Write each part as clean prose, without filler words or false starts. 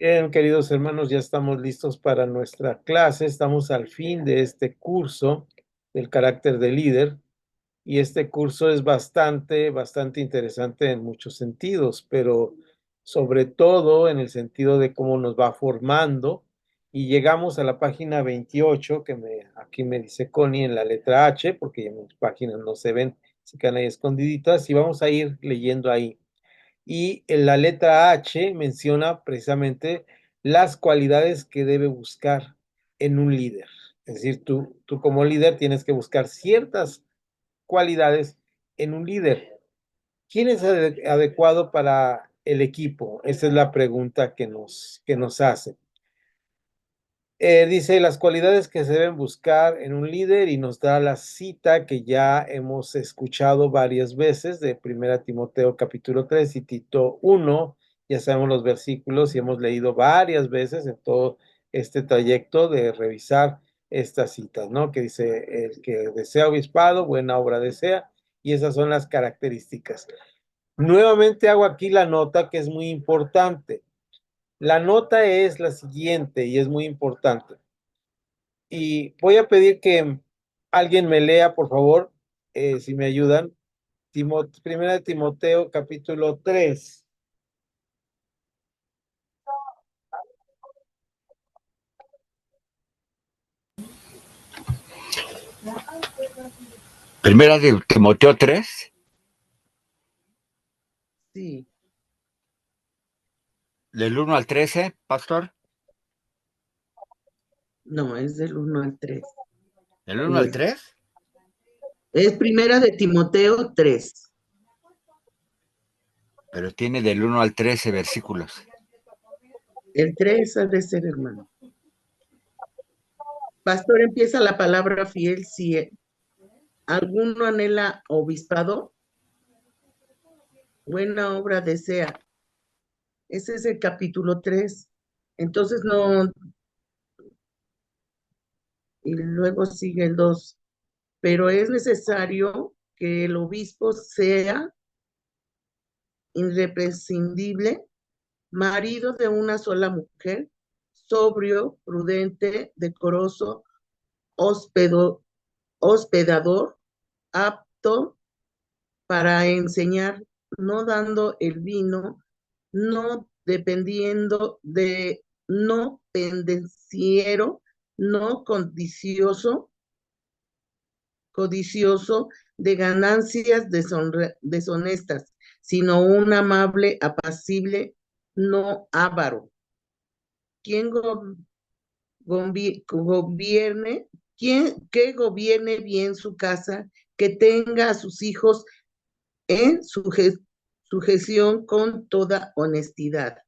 Bien, queridos hermanos, ya estamos listos para nuestra clase. Estamos al fin de este curso del carácter de líder y este curso es bastante interesante en muchos sentidos, pero sobre todo en el sentido de cómo nos va formando. Y llegamos a la página 28 aquí me dice Connie en la letra H, porque en mis páginas no se ven, se quedan ahí escondiditas y vamos a ir leyendo ahí. Y en la letra H menciona precisamente las cualidades que debe buscar en un líder. Es decir, tú como líder tienes que buscar ciertas cualidades en un líder. ¿Quién es adecuado para el equipo? Esa es la pregunta que nos hace. Dice las cualidades que se deben buscar en un líder y nos da la cita que ya hemos escuchado varias veces de Primera Timoteo capítulo 3 y Tito 1. Ya sabemos los versículos y hemos leído varias veces en todo este trayecto de revisar estas citas, ¿no? Que dice, el que desea obispado, buena obra desea, y esas son las características. Nuevamente hago aquí la nota que es muy importante. La nota es la siguiente y es muy importante. Y voy a pedir que alguien me lea, por favor, si me ayudan. Primera de Timoteo, capítulo 3. Primera de Timoteo 3, Sí, del 1 al 13, pastor. No, es del 1 al 3. Del 1 al 3, Es primera de Timoteo 3. pero tiene del 1 al 13 versículos. El 3 ha de ser, hermano. Pastor, empieza la palabra fiel si alguno anhela obispado, buena obra desea. Ese es el capítulo 3. Entonces no, y luego sigue el 2. Pero es necesario que el obispo sea irreprescindible, marido de una sola mujer, sobrio, prudente, decoroso, hospedador, apto para enseñar, no dando el vino, no dependiendo de, no pendenciero, no codicioso de ganancias deshonestas, sino un amable, apacible, no avaro. Quien gobierne, que gobierne bien su casa, que tenga a sus hijos en sujeción con toda honestidad,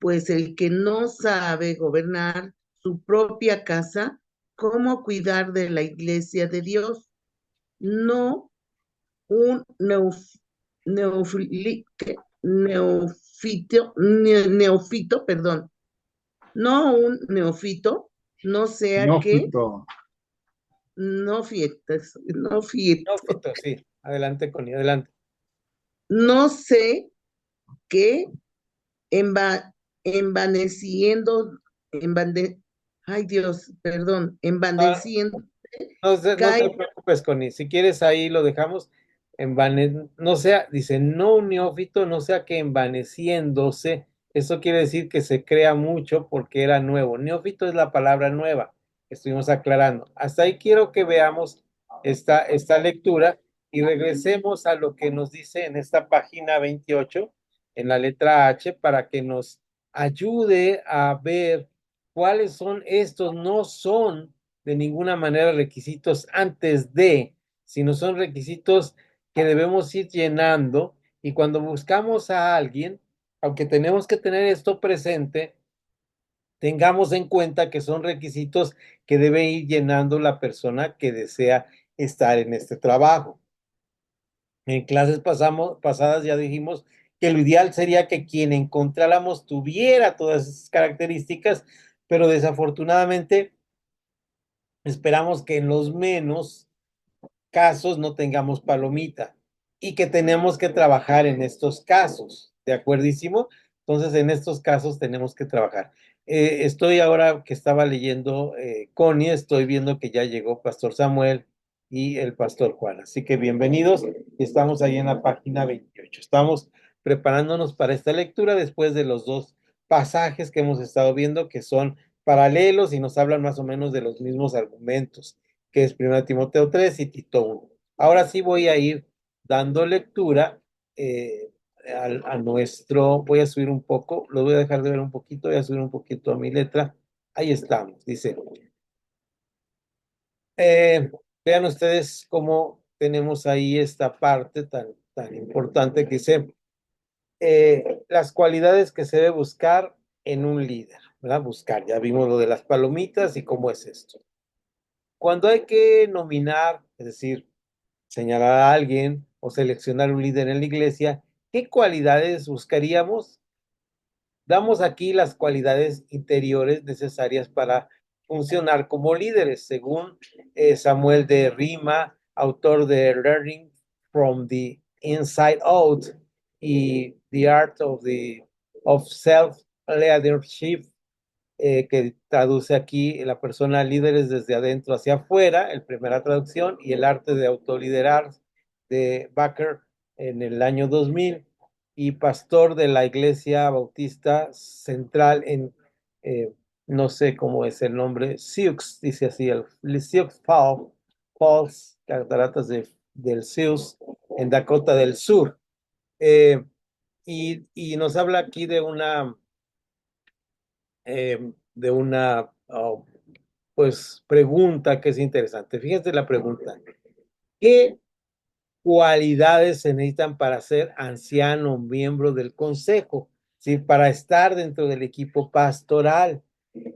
pues el que no sabe gobernar su propia casa, ¿cómo cuidar de la iglesia de Dios? No un neófito, perdón, no un neófito, no sea que no fietas, no no, fieto, Fito, sí. Adelante, Connie, adelante. no sé qué enva, envaneciendo, envande, ay Dios, perdón, Ah, envaneciendo, no te cae, preocupes, Connie. Si quieres, ahí lo dejamos. No sea, dice, no un neófito, no sea que envaneciéndose. Eso quiere decir que se crea mucho porque era nuevo. Neófito es la palabra nueva que estuvimos aclarando. Hasta ahí quiero que veamos esta lectura y regresemos a lo que nos dice en esta página 28, en la letra H, para que nos ayude a ver cuáles son estos. No son de ninguna manera requisitos antes de, sino son requisitos que debemos ir llenando, y cuando buscamos a alguien, aunque tenemos que tener esto presente, tengamos en cuenta que son requisitos que debe ir llenando la persona que desea estar en este trabajo. En clases pasadas ya dijimos que lo ideal sería que quien encontráramos tuviera todas esas características, pero desafortunadamente esperamos que en los menos casos no tengamos palomita y que tenemos que trabajar en estos casos, ¿de acuerdísimo? Entonces, en estos casos tenemos que trabajar. Estoy ahora que estaba leyendo Connie, estoy viendo que ya llegó Pastor Samuel y el Pastor Juan. Así que bienvenidos. Estamos ahí en la página 28. Estamos preparándonos para esta lectura después de los dos pasajes que hemos estado viendo que son paralelos y nos hablan más o menos de los mismos argumentos, que es 1 Timoteo 3 y Tito 1. Ahora sí voy a ir dando lectura a nuestro, voy a subir un poco, lo voy a dejar de ver un poquito, voy a subir un poquito a mi letra. Ahí estamos, dice. Vean ustedes cómo tenemos ahí esta parte tan importante que dice las cualidades que se debe buscar en un líder, ¿verdad? Buscar, ya vimos lo de las palomitas y cómo es esto. Cuando hay que nominar, es decir, señalar a alguien o seleccionar un líder en la iglesia, ¿qué cualidades buscaríamos? Damos aquí las cualidades interiores necesarias para funcionar como líderes, según Samuel de Rima, autor de Learning from the Inside Out y The Art of Self-Leadership, que traduce aquí la persona líderes desde adentro hacia afuera, en primera traducción, y el arte de autoliderar de Baker en el año 2000, y pastor de la Iglesia Bautista Central en, eh, no sé cómo es el nombre, Sioux, dice así, el Sioux Falls, cataratas del Sioux, en Dakota del Sur. Eh, y nos habla aquí de una pues pregunta que es interesante. Fíjense la pregunta. ¿Qué cualidades se necesitan para ser anciano, miembro del consejo? ¿Sí? Para estar dentro del equipo pastoral.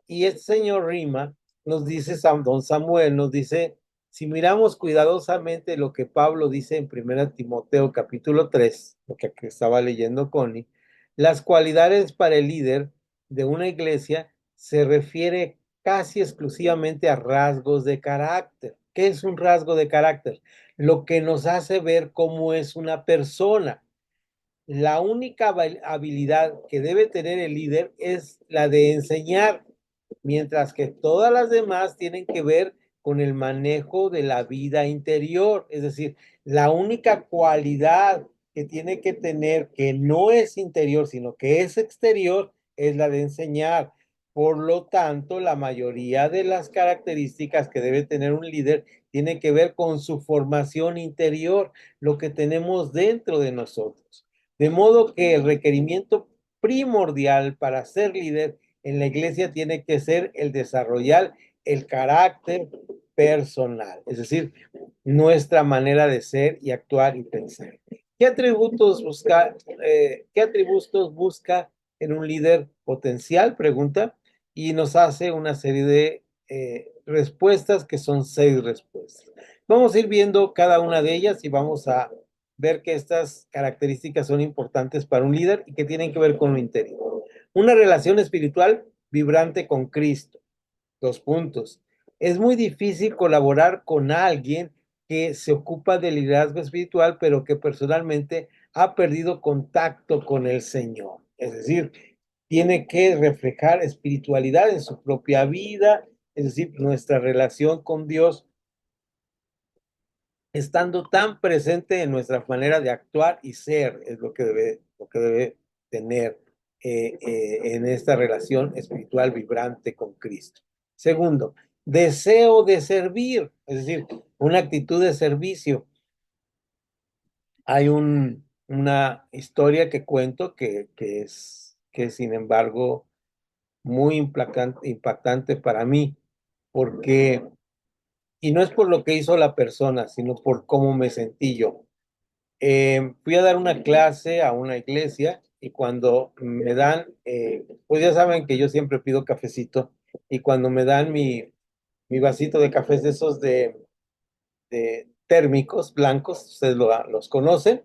Y este señor Rima nos dice, don Samuel nos dice, si miramos cuidadosamente lo que Pablo dice en 1 Timoteo capítulo 3, lo que estaba leyendo Connie, las cualidades para el líder de una iglesia se refiere casi exclusivamente a rasgos de carácter. ¿Qué es un rasgo de carácter? Lo que nos hace ver cómo es una persona. La única habilidad que debe tener el líder es la de enseñar, mientras que todas las demás tienen que ver con el manejo de la vida interior. Es decir, la única cualidad que tiene que tener, que no es interior, sino que es exterior, es la de enseñar. Por lo tanto, la mayoría de las características que debe tener un líder tiene que ver con su formación interior, lo que tenemos dentro de nosotros. De modo que el requerimiento primordial para ser líder en la iglesia tiene que ser el desarrollar el carácter personal, es decir, nuestra manera de ser y actuar y pensar. ¿Qué atributos busca en un líder potencial? Pregunta, y nos hace una serie de respuestas que son 6 respuestas. Vamos a ir viendo cada una de ellas y vamos a ver que estas características son importantes para un líder y que tienen que ver con lo interior. Una relación espiritual vibrante con Cristo. 2 puntos. Es muy difícil colaborar con alguien que se ocupa del liderazgo espiritual, pero que personalmente ha perdido contacto con el Señor. Es decir, tiene que reflejar espiritualidad en su propia vida, es decir, nuestra relación con Dios estando tan presente en nuestra manera de actuar y ser, es lo que debe tener en esta relación espiritual vibrante con Cristo. Segundo, deseo de servir, es decir, una actitud de servicio. Hay una historia que cuento que sin embargo muy impactante para mí, porque, y no es por lo que hizo la persona, sino por cómo me sentí yo. Fui a dar una clase a una iglesia y cuando me dan, pues ya saben que yo siempre pido cafecito y cuando me dan mi vasito de cafés de esos de térmicos blancos, ustedes los conocen,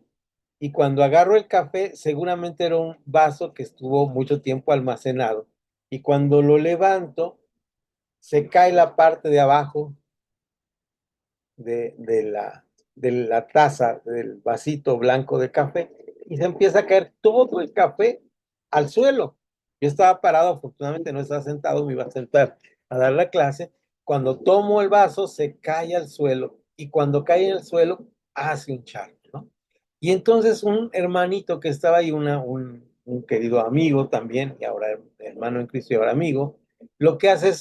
y cuando agarro el café, seguramente era un vaso que estuvo mucho tiempo almacenado y cuando lo levanto, se cae la parte de abajo de, de la, de la taza, del vasito blanco de café, y se empieza a caer todo el café al suelo. Yo estaba parado, afortunadamente no estaba sentado, me iba a sentar a dar la clase. Cuando tomo el vaso, se cae al suelo y cuando cae en el suelo, hace un charco, ¿no? Y entonces un hermanito que estaba ahí, un querido amigo también, y ahora hermano en Cristo y ahora amigo, lo que hace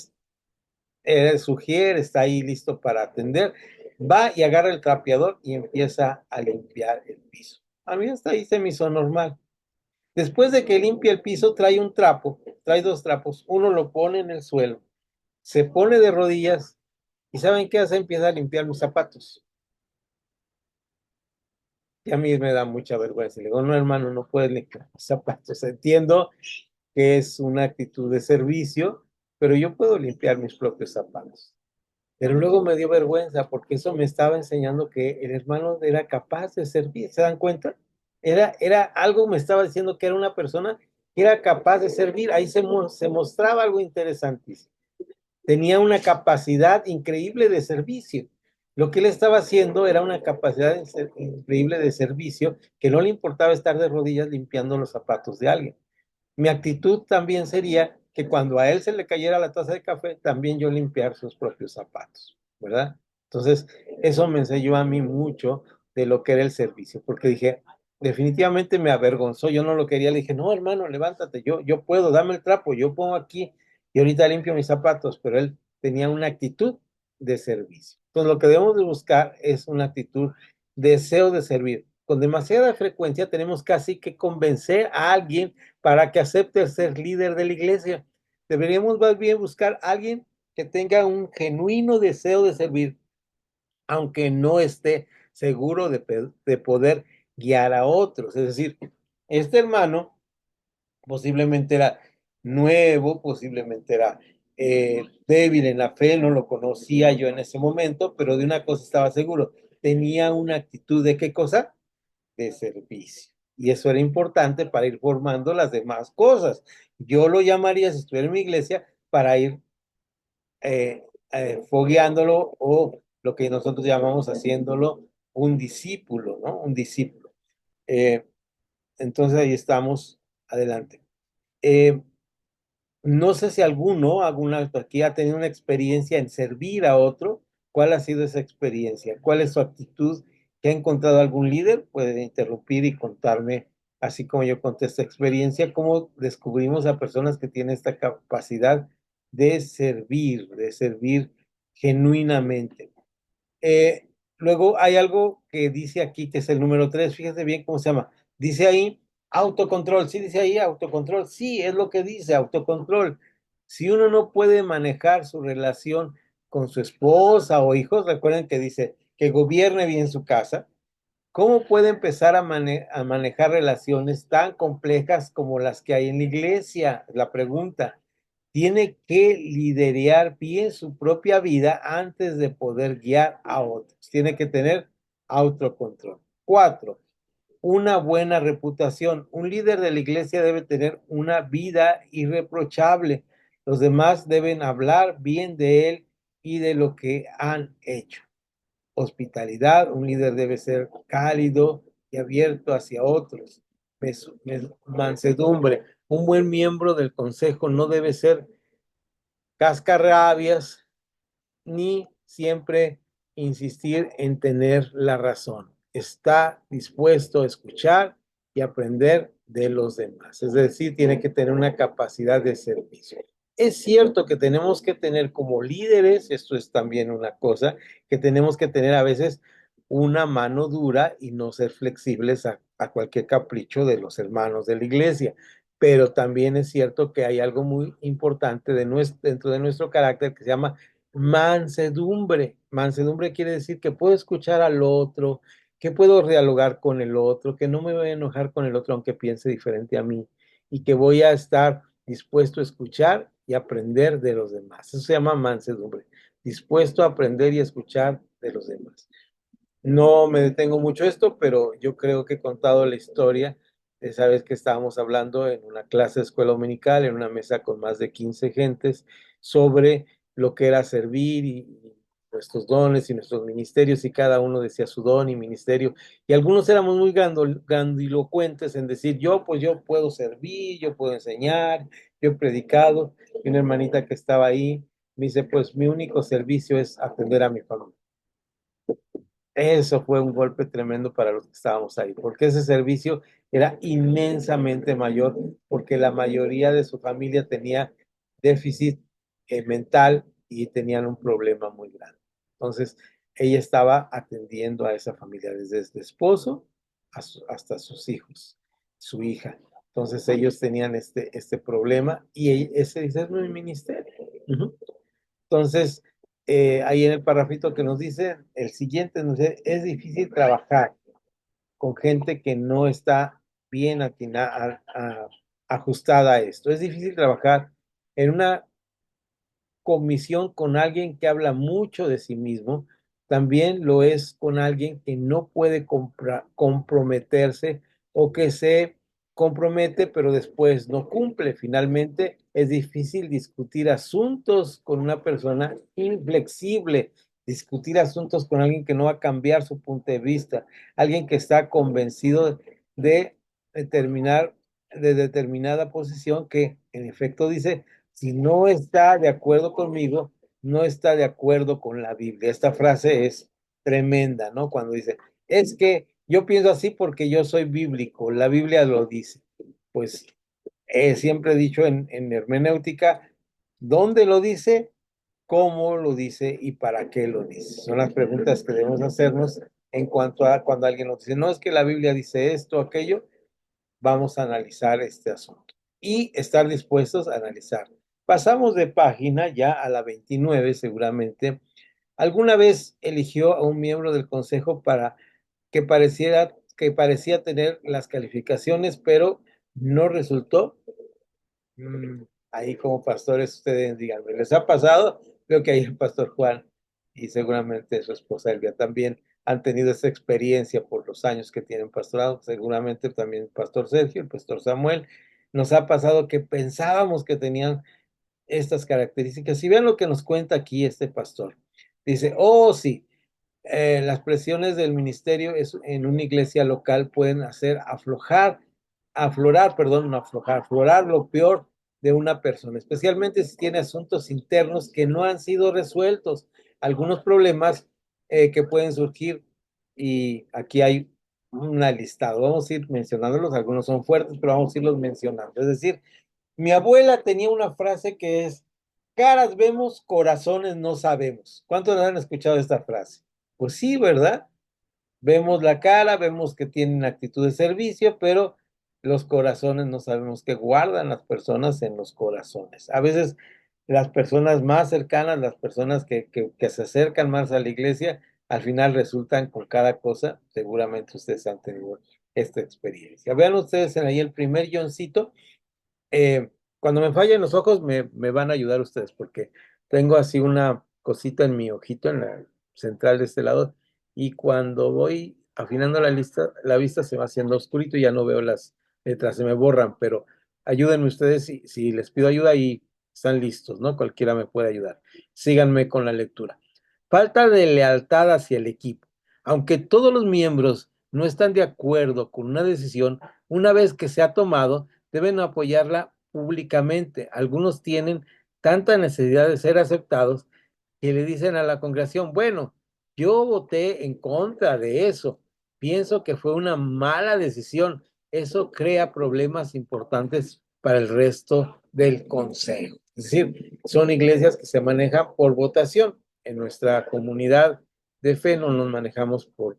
es, sugiere, está ahí listo para atender, va y agarra el trapeador y empieza a limpiar el piso. A mí hasta ahí se me hizo normal. Después de que limpia el piso, trae un trapo, trae dos trapos, uno lo pone en el suelo, se pone de rodillas y ¿saben qué hace? Empieza a limpiar mis zapatos. Y a mí me da mucha vergüenza. Le digo, no, hermano, no puedes limpiar mis zapatos. Entiendo que es una actitud de servicio, pero yo puedo limpiar mis propios zapatos. Pero luego me dio vergüenza porque eso me estaba enseñando que el hermano era capaz de servir. ¿Se dan cuenta? Era algo, me estaba diciendo que era una persona que era capaz de servir. Ahí se mostraba algo interesantísimo. Tenía una capacidad increíble de servicio. Lo que él estaba haciendo era una capacidad increíble de servicio que no le importaba estar de rodillas limpiando los zapatos de alguien. Mi actitud también sería que cuando a él se le cayera la taza de café, también yo limpiar sus propios zapatos, ¿verdad? Entonces, eso me enseñó a mí mucho de lo que era el servicio, porque dije, definitivamente me avergonzó, yo no lo quería, le dije, no, hermano, levántate, yo puedo, dame el trapo, yo pongo aquí y ahorita limpio mis zapatos, pero él tenía una actitud de servicio. Entonces, lo que debemos de buscar es una actitud, deseo de servir. Con demasiada frecuencia tenemos casi que convencer a alguien para que acepte ser líder de la iglesia. Deberíamos más bien buscar a alguien que tenga un genuino deseo de servir, aunque no esté seguro de poder guiar a otros. Es decir, este hermano posiblemente era nuevo, posiblemente era débil en la fe, no lo conocía yo en ese momento, pero de una cosa estaba seguro, tenía una actitud de qué cosa? De servicio. Y eso era importante para ir formando las demás cosas. Yo lo llamaría, si estuviera en mi iglesia, para ir fogueándolo o lo que nosotros llamamos haciéndolo un discípulo, ¿no? Un discípulo. Eh, entonces ahí estamos, adelante. Eh, no sé si alguna aquí ha tenido una experiencia en servir a otro. ¿Cuál ha sido esa experiencia? ¿Cuál es su actitud? ¿Que ha encontrado algún líder? Puede interrumpir y contarme, así como yo conté esta experiencia, cómo descubrimos a personas que tienen esta capacidad de servir genuinamente. Eh, Luego hay algo que dice aquí, que es el número 3. Fíjese bien cómo se llama. Dice ahí autocontrol, sí dice ahí autocontrol, sí, es lo que dice autocontrol. Si uno no puede manejar su relación con su esposa o hijos, recuerden que dice que gobierne bien su casa, ¿cómo puede empezar a manejar relaciones tan complejas como las que hay en la iglesia? La pregunta. Tiene que liderar bien su propia vida antes de poder guiar a otros. Tiene que tener autocontrol. 4, una buena reputación. Un líder de la iglesia debe tener una vida irreprochable. Los demás deben hablar bien de él y de lo que han hecho. Hospitalidad, un líder debe ser cálido y abierto hacia otros. Mansedumbre, un buen miembro del consejo no debe ser cascarrabias ni siempre insistir en tener la razón. Está dispuesto a escuchar y aprender de los demás. Es decir, tiene que tener una capacidad de servicio. Es cierto que tenemos que tener como líderes, esto es también una cosa, que tenemos que tener a veces una mano dura y no ser flexibles a cualquier capricho de los hermanos de la iglesia. Pero también es cierto que hay algo muy importante dentro de nuestro carácter que se llama mansedumbre. Mansedumbre quiere decir que puedo escuchar al otro, que puedo dialogar con el otro, que no me voy a enojar con el otro aunque piense diferente a mí y que voy a estar dispuesto a escuchar y aprender de los demás. Eso se llama mansedumbre, dispuesto a aprender y escuchar de los demás. No me detengo mucho esto, pero yo creo que he contado la historia. Esa vez que estábamos hablando en una clase de escuela dominical, en una mesa con más de 15 gentes, sobre lo que era servir y nuestros dones y nuestros ministerios, y cada uno decía su don y ministerio, y algunos éramos muy grandilocuentes en decir, pues yo puedo servir, yo puedo enseñar, yo he predicado, y una hermanita que estaba ahí me dice, pues mi único servicio es atender a mi familia. Eso fue un golpe tremendo para los que estábamos ahí, porque ese servicio era inmensamente mayor, porque la mayoría de su familia tenía déficit mental y tenían un problema muy grande. Entonces, ella estaba atendiendo a esa familia, desde el esposo hasta sus hijos, su hija. Entonces, ellos tenían este problema y ese es mi ministerio. Ujú. Entonces, ahí en el parrafito que nos dice, el siguiente nos dice, es difícil trabajar con gente que no está bien ajustada a esto. Es difícil trabajar en una comisión con alguien que habla mucho de sí mismo, también lo es con alguien que no puede comprometerse o que se compromete pero después no cumple. Finalmente, es difícil discutir asuntos con una persona inflexible, discutir asuntos con alguien que no va a cambiar su punto de vista, alguien que está convencido de determinar, de determinada posición que en efecto dice, si no está de acuerdo conmigo, no está de acuerdo con la Biblia. Esta frase es tremenda, ¿no? Cuando dice, es que yo pienso así porque yo soy bíblico, la Biblia lo dice. Pues siempre he dicho en hermenéutica, ¿dónde lo dice? ¿Cómo lo dice? ¿Y para qué lo dice? Son las preguntas que debemos hacernos en cuanto a cuando alguien nos dice, no es que la Biblia dice esto, aquello, vamos a analizar este asunto y estar dispuestos a analizar. Pasamos de página ya a la 29, seguramente. ¿Alguna vez eligió a un miembro del consejo para que parecía tener las calificaciones, pero no resultó? Ahí como pastores ustedes díganme, ¿les ha pasado? Creo que ahí el pastor Juan y seguramente su esposa Elvia también han tenido esa experiencia por los años que tienen pastorado, seguramente también el pastor Sergio, el pastor Samuel, nos ha pasado que pensábamos que tenían estas características. Y vean lo que nos cuenta aquí este pastor. Dice, sí, las presiones del ministerio en una iglesia local pueden hacer aflorar lo peor de una persona, especialmente si tiene asuntos internos que no han sido resueltos, algunos problemas que pueden surgir, y aquí hay una listado, vamos a ir mencionándolos, algunos son fuertes, pero vamos a irlos mencionando. Es decir, mi abuela tenía una frase que es, caras vemos, corazones no sabemos. ¿Cuántos han escuchado esta frase? Pues sí, ¿verdad? Vemos la cara, vemos que tienen actitud de servicio, pero los corazones no sabemos qué guardan las personas en los corazones. A veces las personas más cercanas, las personas que se acercan más a la iglesia, al final resultan con cada cosa. Seguramente ustedes han tenido esta experiencia. Vean ustedes en ahí el primer guioncito. Cuando me fallen los ojos, me van a ayudar ustedes, porque tengo así una cosita en mi ojito, en la central de este lado, y cuando voy afinando la vista se va haciendo oscurito y ya no veo las letras, se me borran, pero ayúdenme ustedes si les pido ayuda y están listos, ¿no? Cualquiera me puede ayudar. Síganme con la lectura. Falta de lealtad hacia el equipo. Aunque todos los miembros no están de acuerdo con una decisión, una vez que se ha tomado, deben apoyarla públicamente. Algunos tienen tanta necesidad de ser aceptados que le dicen a la congregación, bueno, yo voté en contra de eso, pienso que fue una mala decisión. Eso crea problemas importantes para el resto del consejo. Es decir, son iglesias que se manejan por votación. En nuestra comunidad de fe no nos manejamos por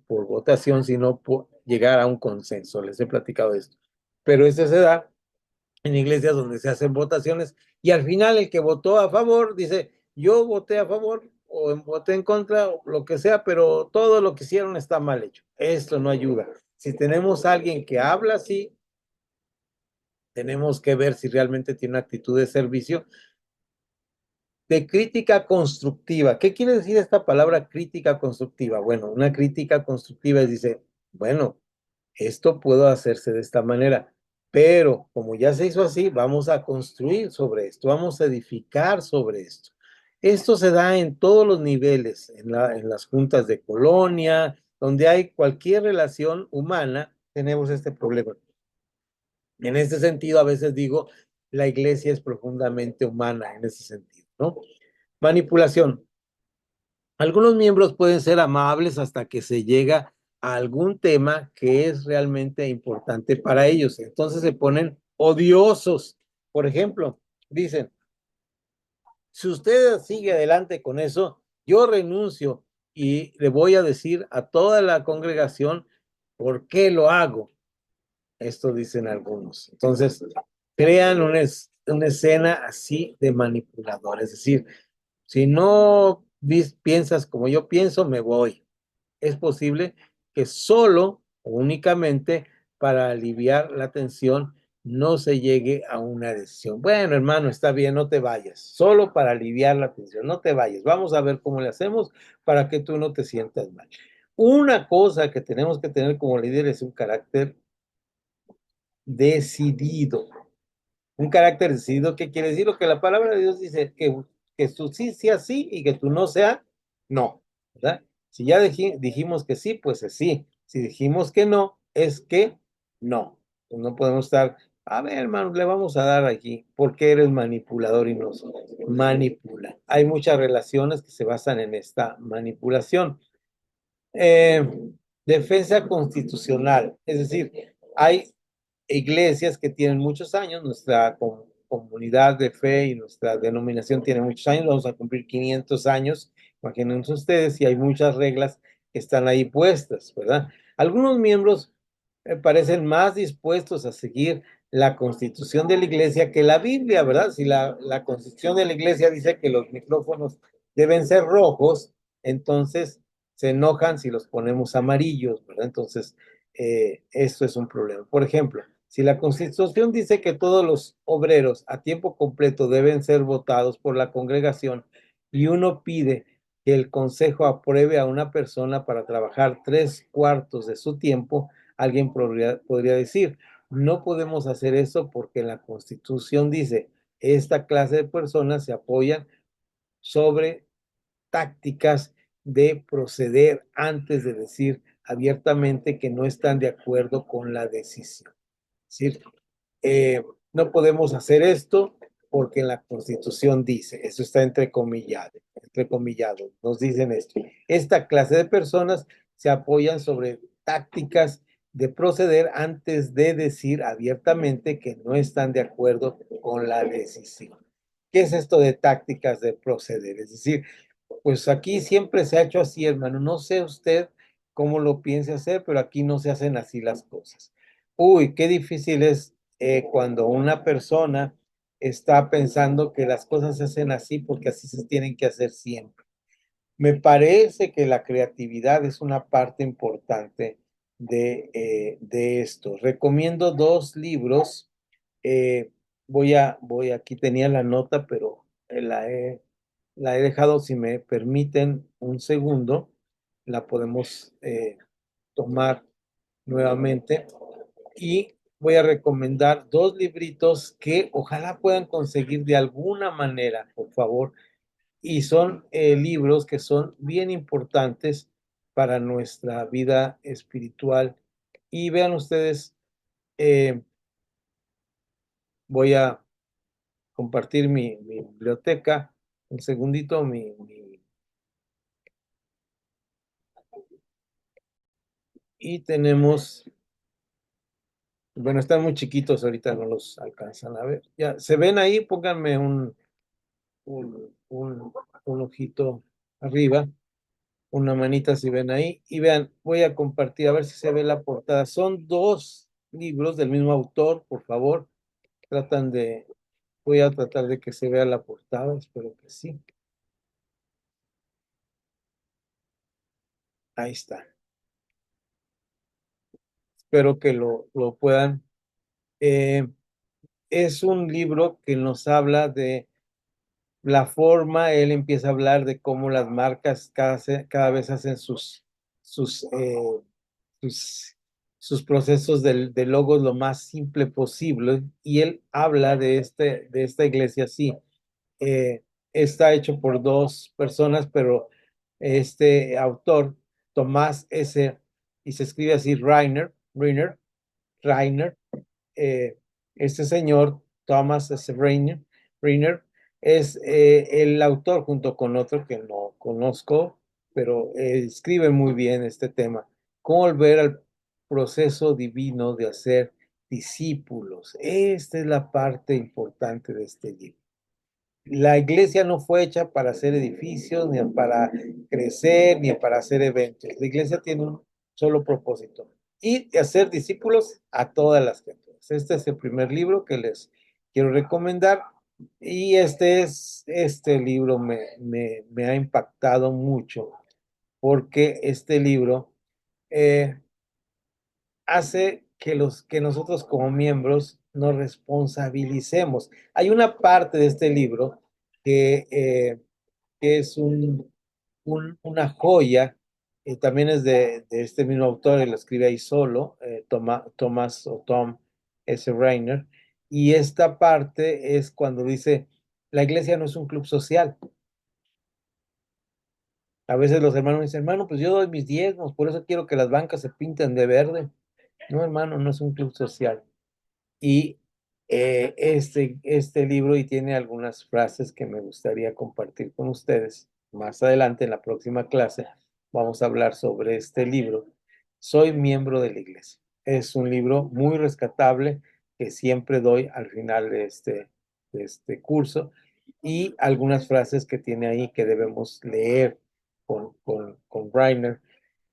votación, sino por llegar a un consenso. Les he platicado esto. Pero esto se da en iglesias donde se hacen votaciones y al final el que votó a favor dice, yo voté a favor o voté en contra o lo que sea, pero todo lo que hicieron está mal hecho. Esto no ayuda. Si tenemos a alguien que habla así, tenemos que ver si realmente tiene una actitud de servicio, de crítica constructiva. ¿Qué quiere decir esta palabra crítica constructiva? Bueno, una crítica constructiva dice, bueno, esto puede hacerse de esta manera, pero como ya se hizo así, vamos a construir sobre esto, vamos a edificar sobre esto. Esto se da en todos los niveles, en las juntas de colonia, donde hay cualquier relación humana, tenemos este problema. En este sentido, a veces digo, la iglesia es profundamente humana en ese sentido, ¿no? Manipulación. Algunos miembros pueden ser amables hasta que se llega a algún tema que es realmente importante para ellos. Entonces se ponen odiosos. Por ejemplo, dicen, si usted sigue adelante con eso, yo renuncio y le voy a decir a toda la congregación por qué lo hago. Esto dicen algunos. Entonces, crean una escena así de manipulador. Es decir, si no piensas como yo pienso, me voy. Es posible que solo o únicamente para aliviar la tensión no se llegue a una decisión. Bueno, hermano, está bien, no te vayas. Solo para aliviar la tensión, no te vayas. Vamos a ver cómo le hacemos para que tú no te sientas mal. Una cosa que tenemos que tener como líder es un carácter decidido. Un carácter decidido, ¿qué quiere decir? Lo que la palabra de Dios dice, que tú sí sea sí y que tú no sea no, ¿verdad? Si ya dijimos que sí, pues es sí. Si dijimos que no, es que no. Pues no podemos estar, a ver, hermano, le vamos a dar aquí, porque eres manipulador y nos manipula. Hay muchas relaciones que se basan en esta manipulación. Eh, Defensa constitucional, es decir, hay iglesias que tienen muchos años, nuestra comunidad de fe y nuestra denominación tiene muchos años, vamos a cumplir 500 años, imagínense ustedes, y hay muchas reglas que están ahí puestas, ¿verdad? Algunos miembros parecen más dispuestos a seguir la constitución de la iglesia que la Biblia, ¿verdad? Si la constitución de la iglesia dice que los micrófonos deben ser rojos, entonces se enojan si los ponemos amarillos, ¿verdad? Entonces, esto es un problema. Por ejemplo, si la Constitución dice que todos los obreros a tiempo completo deben ser votados por la congregación y uno pide que el consejo apruebe a una persona para trabajar 3/4 de su tiempo, alguien podría decir, no podemos hacer eso porque la Constitución dice, esta clase de personas se apoyan sobre tácticas de proceder antes de decir abiertamente que no están de acuerdo con la decisión. Es decir, no podemos hacer esto porque la Constitución dice, eso está entrecomillado, nos dicen esto. Esta clase de personas se apoyan sobre tácticas de proceder antes de decir abiertamente que no están de acuerdo con la decisión. ¿Qué es esto de tácticas de proceder? Es decir, pues aquí siempre se ha hecho así, hermano. No sé usted cómo lo piense hacer, pero aquí no se hacen así las cosas. Uy, qué difícil es cuando una persona está pensando que las cosas se hacen así porque así se tienen que hacer siempre. Me parece que la creatividad es una parte importante de esto. Recomiendo dos libros. eh, aquí tenía la nota, pero la he dejado, si me permiten un segundo, la podemos tomar nuevamente y voy a recomendar dos libritos que ojalá puedan conseguir de alguna manera, por favor, y son libros que son bien importantes para nuestra vida espiritual. Y vean ustedes, eh, voy a compartir mi biblioteca, un segundito, y tenemos, bueno, están muy chiquitos ahorita, no los alcanzan a ver. Ya, ¿se ven ahí? Pónganme un ojito arriba, una manita si ven ahí. Y vean, voy a compartir a ver si se ve la portada. Son dos libros del mismo autor, por favor. Voy a tratar de que se vea la portada, espero que sí. Ahí está. Espero que lo puedan. Eh, es un libro que nos habla de la forma, él empieza a hablar de cómo las marcas cada vez hacen sus, eh, sus, sus procesos de logos lo más simple posible, y él habla de esta iglesia así. Eh, está hecho por dos personas, pero este autor, Tomás S., y se escribe así, Reiner, este señor, Thomas S. Reiner, es el autor junto con otro que no conozco, pero escribe muy bien este tema. Cómo volver al proceso divino de hacer discípulos. Esta es la parte importante de este libro. La iglesia no fue hecha para hacer edificios, ni para crecer, ni para hacer eventos. La iglesia tiene un solo propósito, y hacer discípulos a todas las criaturas. Este es el primer libro que les quiero recomendar, y este libro me ha impactado mucho, porque este libro eh, hace que nosotros como miembros nos responsabilicemos. Hay una parte de este libro que es una joya, también es de este mismo autor, y lo escribe ahí solo, Thomas o Tom S. Reiner, y esta parte es cuando dice, la iglesia no es un club social. A veces los hermanos dicen, hermano, pues yo doy mis diezmos, por eso quiero que las bancas se pinten de verde. No, hermano, no es un club social. Y este libro, y tiene algunas frases que me gustaría compartir con ustedes. Más adelante, en la próxima clase, vamos a hablar sobre este libro. Soy miembro de la iglesia. Es un libro muy rescatable que siempre doy al final de este curso, y algunas frases que tiene ahí que debemos leer con Reiner.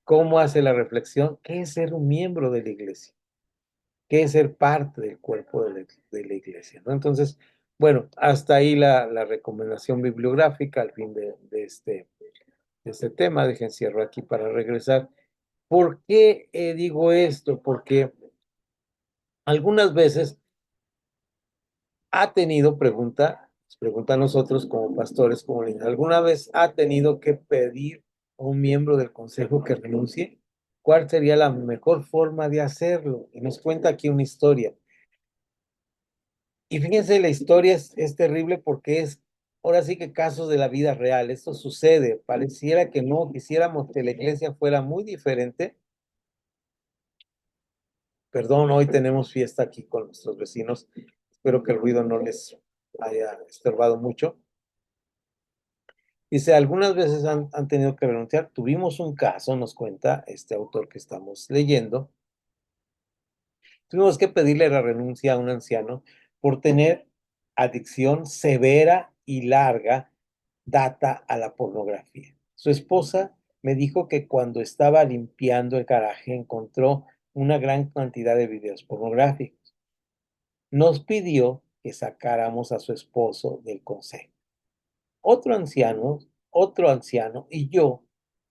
¿Cómo hace la reflexión? ¿Qué es ser un miembro de la iglesia? ¿Qué es ser parte del cuerpo de la iglesia? ¿No? Entonces, bueno, hasta ahí la recomendación bibliográfica al fin de este tema. Dejen cierro aquí para regresar. ¿Por qué digo esto? Porque algunas veces ha tenido, pregunta a nosotros como pastores, como líderes, ¿alguna vez ha tenido que pedir a un miembro del consejo que renuncie? ¿Cuál sería la mejor forma de hacerlo? Y nos cuenta aquí una historia. Y fíjense, la historia es terrible, porque es ahora sí que casos de la vida real. Esto sucede. Pareciera que no quisiéramos que la iglesia fuera muy diferente. Perdón, hoy tenemos fiesta aquí con nuestros vecinos. Espero que el ruido no les haya estorbado mucho. Dice, algunas veces han tenido que renunciar. Tuvimos un caso, nos cuenta este autor que estamos leyendo. Tuvimos que pedirle la renuncia a un anciano por tener adicción severa y larga data a la pornografía. Su esposa me dijo que cuando estaba limpiando el garaje encontró una gran cantidad de videos pornográficos. Nos pidió que sacáramos a su esposo del consejo. Otro anciano, otro anciano y yo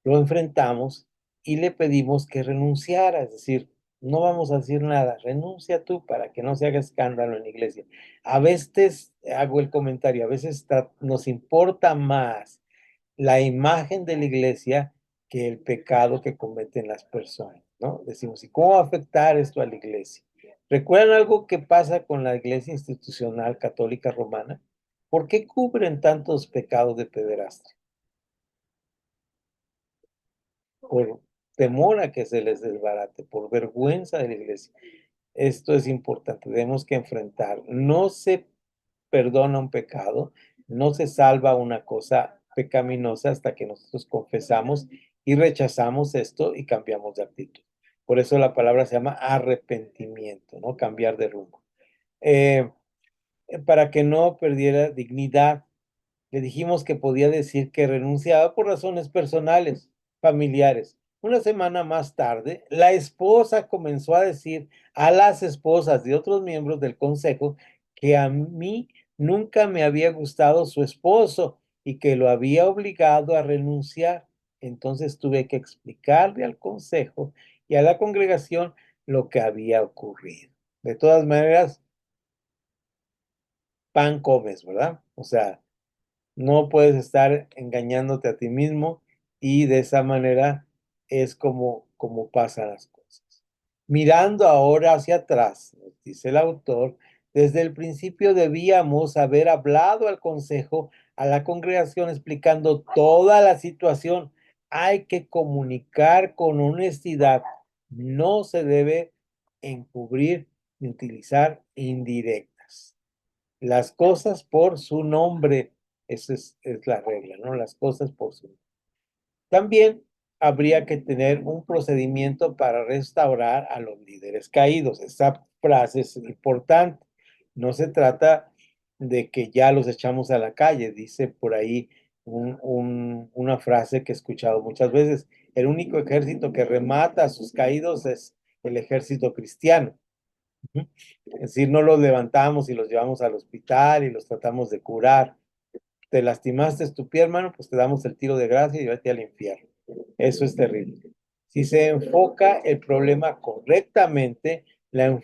lo enfrentamos y le pedimos que renunciara, es decir, no vamos a decir nada, renuncia tú para que no se haga escándalo en la iglesia. A veces hago el comentario, a veces nos importa más la imagen de la iglesia que el pecado que cometen las personas, ¿no? Decimos, ¿y cómo va a afectar esto a la iglesia? ¿Recuerdan algo que pasa con la iglesia institucional católica romana? ¿Por qué cubren tantos pecados de pederastia? Por temor a que se les desbarate, por vergüenza de la iglesia. Esto es importante, tenemos que enfrentar. No se perdona un pecado, no se salva una cosa pecaminosa hasta que nosotros confesamos y rechazamos esto y cambiamos de actitud. Por eso la palabra se llama arrepentimiento, ¿no? Cambiar de rumbo. Eh, para que no perdiera dignidad, le dijimos que podía decir que renunciaba por razones personales, familiares. Una semana más tarde, la esposa comenzó a decir a las esposas de otros miembros del consejo que a mí nunca me había gustado su esposo y que lo había obligado a renunciar. Entonces tuve que explicarle al consejo y a la congregación lo que había ocurrido. De todas maneras, pan comes, ¿verdad? O sea, no puedes estar engañándote a ti mismo, y de esa manera es como pasan las cosas. Mirando ahora hacia atrás, nos dice el autor, Desde el principio debíamos haber hablado al consejo, a la congregación, explicando toda la situación. Hay que comunicar con honestidad. No se debe encubrir ni utilizar indirectas. Las cosas por su nombre. Esa es la regla, ¿no? Las cosas por su nombre. También habría que tener un procedimiento para restaurar a los líderes caídos. Esa frase es importante. No se trata de que ya los echamos a la calle. Dice por ahí una frase que he escuchado muchas veces. El único ejército que remata a sus caídos es el ejército cristiano. Es decir, no los levantamos y los llevamos al hospital y los tratamos de curar. Te lastimaste tu pie, hermano, pues te damos el tiro de gracia y vete al infierno. Eso es terrible. Si se enfoca el problema correctamente, le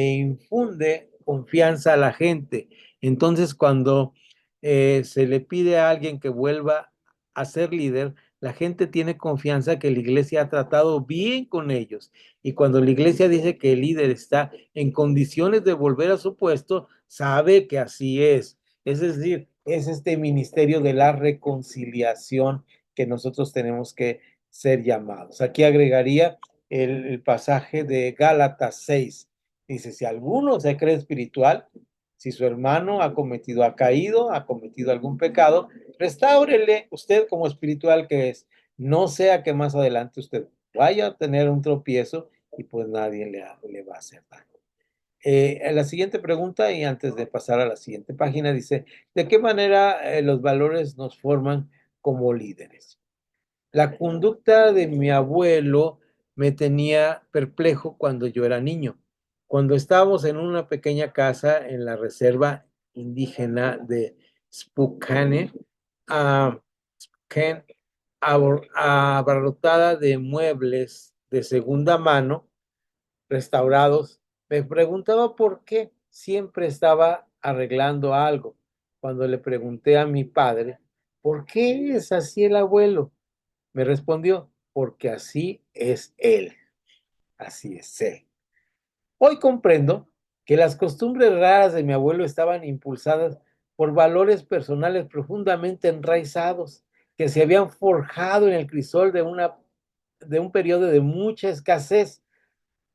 infunde confianza a la gente. Entonces, cuando se le pide a alguien que vuelva a ser líder, la gente tiene confianza que la iglesia ha tratado bien con ellos. Y cuando la iglesia dice que el líder está en condiciones de volver a su puesto, sabe que así es. Es decir, es este ministerio de la reconciliación que nosotros tenemos que ser llamados. Aquí agregaría el pasaje de Gálatas 6. Dice, si alguno se cree espiritual, si su hermano ha caído, ha cometido algún pecado, restáurele usted como espiritual que es. No sea que más adelante usted vaya a tener un tropiezo y pues nadie le va a hacer daño. La siguiente pregunta, y antes de pasar a la siguiente página, dice, ¿de qué manera los valores nos forman como líderes? La conducta de mi abuelo me tenía perplejo cuando yo era niño. Cuando estábamos en una pequeña casa en la reserva indígena de Spokane, uh, abarrotada de muebles de segunda mano, restaurados, me preguntaba por qué siempre estaba arreglando algo. Cuando le pregunté a mi padre, ¿por qué es así el abuelo? Me respondió, porque así es él, así es él. Hoy comprendo que las costumbres raras de mi abuelo estaban impulsadas por valores personales profundamente enraizados, que se habían forjado en el crisol de un periodo de mucha escasez.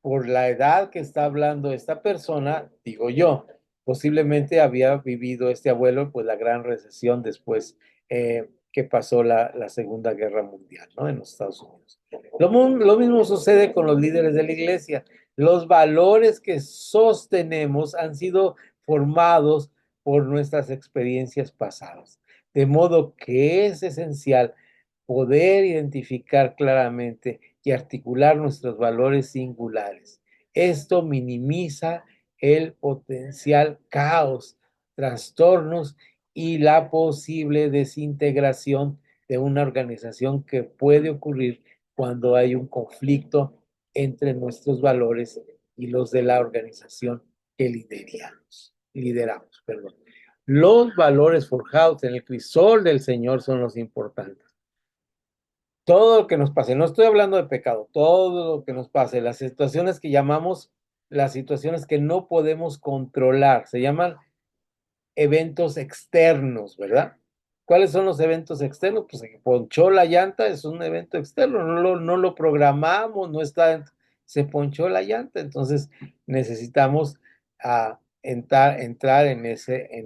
Por la edad que está hablando esta persona, digo yo, posiblemente había vivido este abuelo, pues la gran recesión después que pasó la Segunda Guerra Mundial, ¿no? En los Estados Unidos. Lo mismo sucede con los líderes de la iglesia. Los valores que sostenemos han sido formados por nuestras experiencias pasadas. De modo que es esencial poder identificar claramente y articular nuestros valores singulares. Esto minimiza el potencial caos, trastornos y la posible desintegración de una organización que puede ocurrir cuando hay un conflicto entre nuestros valores y los de la organización que lideramos. Perdón. Los valores forjados en el crisol del Señor son los importantes. Todo lo que nos pase, no estoy hablando de pecado, todo lo que nos pase, las situaciones que llamamos las situaciones que no podemos controlar, se llaman eventos externos, ¿verdad? ¿Cuáles son los eventos externos? Pues que ponchó la llanta, es un evento externo, no lo programamos, no está, se ponchó la llanta, entonces necesitamos entrar en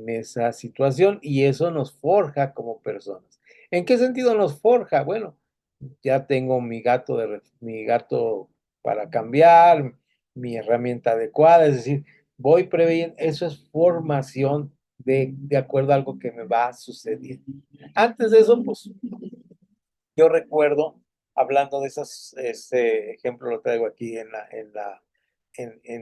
esa situación y eso nos forja como personas. ¿En qué sentido nos forja? Bueno, ya tengo mi gato para cambiar, mi herramienta adecuada, es decir, voy preveyendo, eso es formación de acuerdo a algo que me va sucediendo. Antes de eso, pues yo recuerdo, hablando de esos, este ejemplo lo traigo aquí en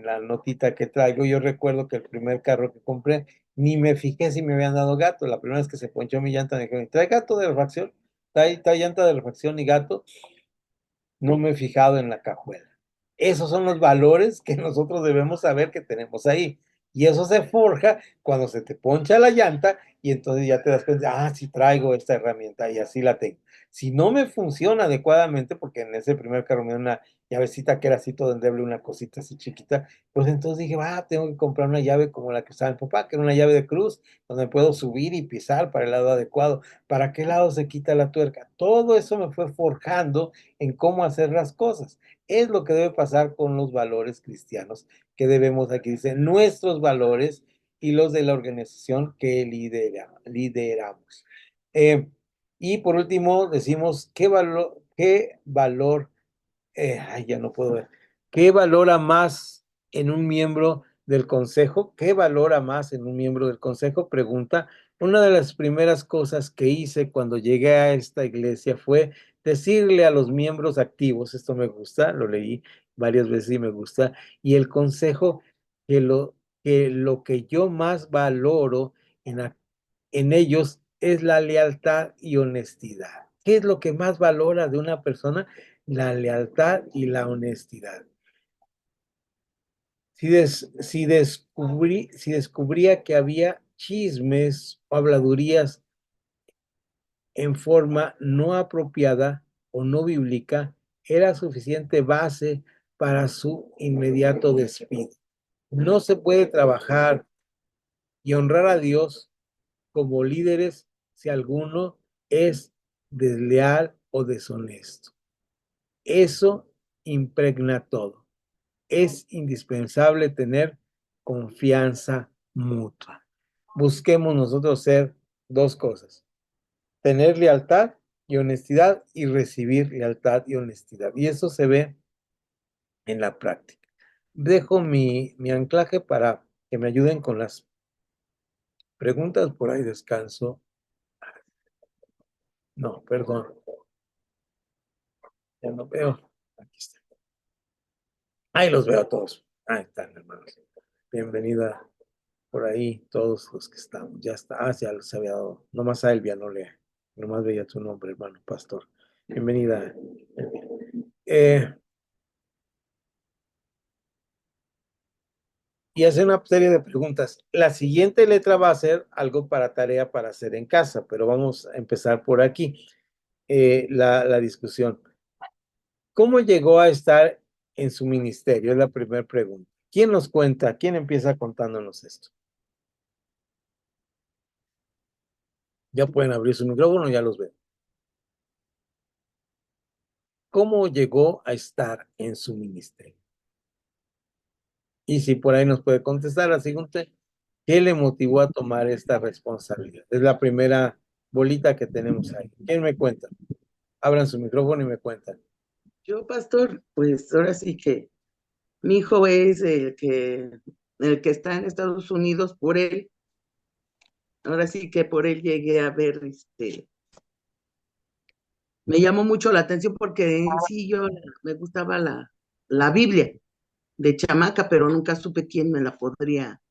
la notita que traigo, yo recuerdo que el primer carro que compré, ni me fijé si me habían dado gato, la primera vez que se ponchó mi llanta, me dijeron, ¿trae gato de refacción? ¿Trae llanta de refacción y gato? No me he fijado en la cajuela. Esos son los valores que nosotros debemos saber que tenemos ahí. Y eso se forja cuando se te poncha la llanta y entonces ya te das cuenta, sí traigo esta herramienta y así la tengo. Si no me funciona adecuadamente, porque en ese primer carro me dio una llavecita que era así todo endeble, una cosita así chiquita, pues entonces dije, tengo que comprar una llave como la que usaba mi papá, que era una llave de cruz, donde puedo subir y pisar para el lado adecuado. ¿Para qué lado se quita la tuerca? Todo eso me fue forjando en cómo hacer las cosas. Es lo que debe pasar con los valores cristianos que debemos, aquí dice, nuestros valores y los de la organización que lideramos. Y por último, decimos, ya no puedo ver, ¿qué valora más en un miembro del consejo? ¿Qué valora más en un miembro del consejo? Pregunta. Una de las primeras cosas que hice cuando llegué a esta iglesia fue decirle a los miembros activos, esto me gusta, lo leí varias veces y me gusta, y el consejo que lo que yo más valoro en ellos es la lealtad y honestidad. ¿Qué es lo que más valora de una persona? La lealtad y la honestidad. Si descubría que había chismes o habladurías en forma no apropiada o no bíblica, era suficiente base para su inmediato despido. No se puede trabajar y honrar a Dios como líderes si alguno es desleal o deshonesto. Eso impregna todo. Es indispensable tener confianza mutua. Busquemos nosotros ser dos cosas: tener lealtad y honestidad y recibir lealtad y honestidad. Y eso se ve en la práctica. Dejo mi anclaje para que me ayuden con las preguntas. Por ahí descanso. No, perdón. Ya no veo. Aquí está. Ahí los veo a todos. Ahí están, hermanos. Bienvenida por ahí, todos los que estamos. Ya está. Ya los había dado. Nomás a Elvia no lea. Nomás veía tu nombre, hermano, pastor. Bienvenida, Elvia. Y hace una serie de preguntas. La siguiente letra va a ser algo para tarea para hacer en casa, pero vamos a empezar por aquí, la discusión. ¿Cómo llegó a estar en su ministerio? Es la primera pregunta. ¿Quién nos cuenta? ¿Quién empieza contándonos esto? Ya pueden abrir su micrófono, ya los veo. ¿Cómo llegó a estar en su ministerio? Y si por ahí nos puede contestar la siguiente, ¿qué le motivó a tomar esta responsabilidad? Es la primera bolita que tenemos ahí. ¿Quién me cuenta? Abran su micrófono y me cuentan. Yo, pastor, pues ahora sí que mi hijo es el que está en Estados Unidos por él. Ahora sí que por él llegué a ver, me llamó mucho la atención porque en sí yo me gustaba la Biblia de chamaca, pero nunca supe quién me la podría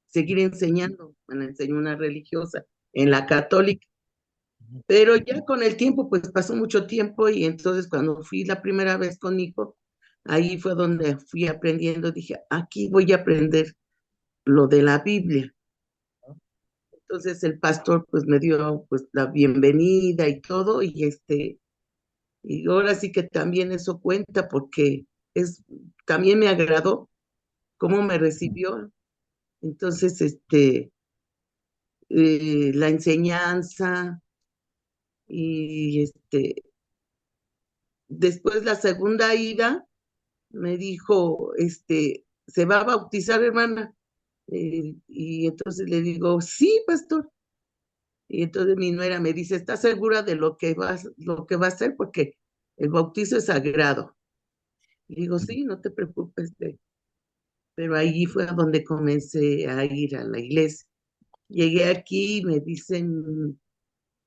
seguir enseñando. Me la enseñó una religiosa en la católica. Pero ya con el tiempo, pues pasó mucho tiempo y entonces cuando fui la primera vez con mi hijo, ahí fue donde fui aprendiendo, dije, aquí voy a aprender lo de la Biblia. Entonces el pastor pues me dio pues la bienvenida y todo y ahora sí que también eso cuenta porque también me agradó cómo me recibió. Entonces, la enseñanza y después la segunda ida me dijo, ¿se va a bautizar, hermana? Y entonces le digo, sí, pastor. Y entonces mi nuera me dice, ¿estás segura de lo que va a hacer? Porque el bautizo es sagrado. Y digo, sí, no te preocupes. Pero ahí fue a donde comencé a ir a la iglesia. Llegué aquí y me dicen,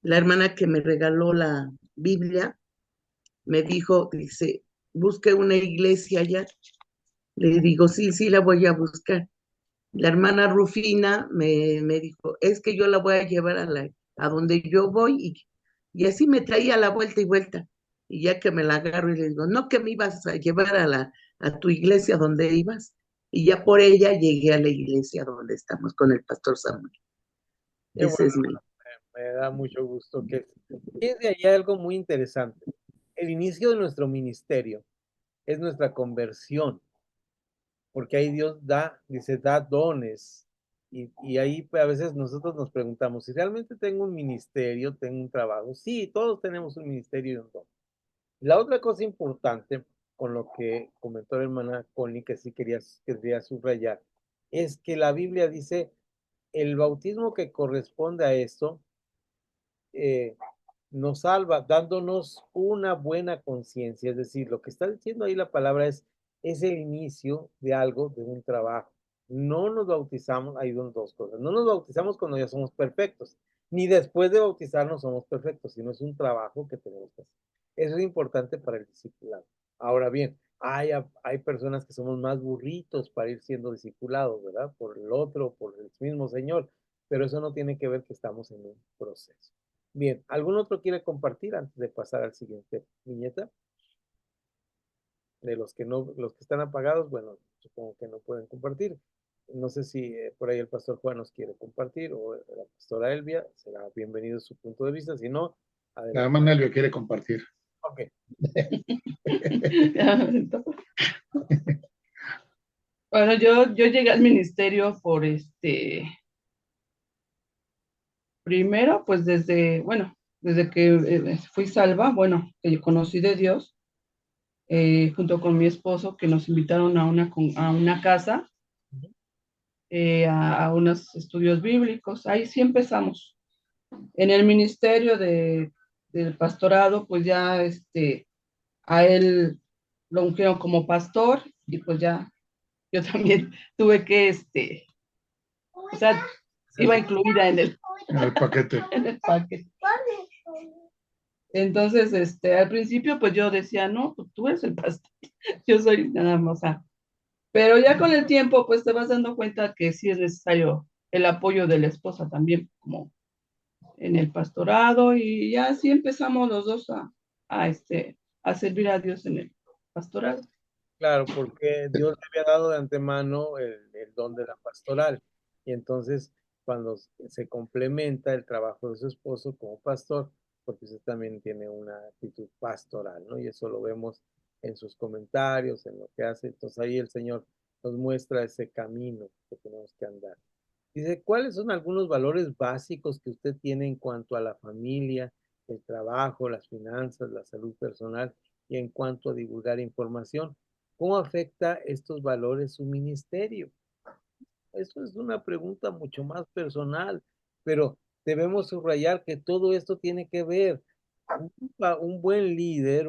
la hermana que me regaló la Biblia, me dijo, dice, busque una iglesia allá. Le digo, sí, sí, la voy a buscar. La hermana Rufina me dijo, es que yo la voy a llevar a donde yo voy y así me traía la vuelta y vuelta. Y ya que me la agarro y le digo, no que me ibas a llevar a tu iglesia donde ibas. Y ya por ella llegué a la iglesia donde estamos con el pastor Samuel. Qué Ese bueno, es mi. me da mucho gusto que es de ahí algo muy interesante. El inicio de nuestro ministerio es nuestra conversión, porque ahí Dios da, dice, da dones. Y ahí pues, a veces nosotros nos preguntamos, si realmente tengo un ministerio, tengo un trabajo. Sí, todos tenemos un ministerio y un don. La otra cosa importante, con lo que comentó la hermana Connie, que sí quería subrayar, es que la Biblia dice, el bautismo que corresponde a esto eh, nos salva dándonos una buena conciencia. Es decir, lo que está diciendo ahí la palabra es el inicio de algo, de un trabajo. No nos bautizamos, hay dos cosas. No nos bautizamos cuando ya somos perfectos, ni después de bautizarnos somos perfectos, sino es un trabajo que tenemos que hacer. Eso es importante para el discipulado. Ahora bien, hay personas que somos más burritos para ir siendo discipulados, ¿verdad? Por el otro, por el mismo Señor, pero eso no tiene que ver que estamos en un proceso. Bien, ¿algún otro quiere compartir antes de pasar al siguiente viñeta? De los que no, los que están apagados, bueno, supongo que no pueden compartir. No sé si por ahí el pastor Juan nos quiere compartir o la pastora Elvia, será bienvenido su punto de vista, si no, La adelante. hermana Elvia quiere compartir. Ok. Bueno, yo llegué al ministerio por primero, pues desde que fui salva, bueno, que yo conocí de Dios, junto con mi esposo, que nos invitaron a una casa, a unos estudios bíblicos. Ahí sí empezamos. En el ministerio del pastorado, pues ya a él lo ungieron como pastor y pues ya yo también tuve que, o sea, iba incluida En el paquete. en el paquete. Entonces, al principio, pues yo decía, no, pues tú eres el pastor, yo soy nada más. Pero ya con el tiempo, pues te vas dando cuenta que sí es necesario el apoyo de la esposa también, como en el pastorado, y ya así empezamos los dos a servir a Dios en el pastorado. Claro, porque Dios le había dado de antemano el don de la pastoral. Y entonces, cuando se complementa el trabajo de su esposo como pastor, porque usted también tiene una actitud pastoral, ¿no? Y eso lo vemos en sus comentarios, en lo que hace. Entonces ahí el Señor nos muestra ese camino que tenemos que andar. Dice, ¿cuáles son algunos valores básicos que usted tiene en cuanto a la familia, el trabajo, las finanzas, la salud personal y en cuanto a divulgar información? ¿Cómo afecta estos valores su ministerio? Eso es una pregunta mucho más personal, pero debemos subrayar que todo esto tiene que ver. Un buen líder,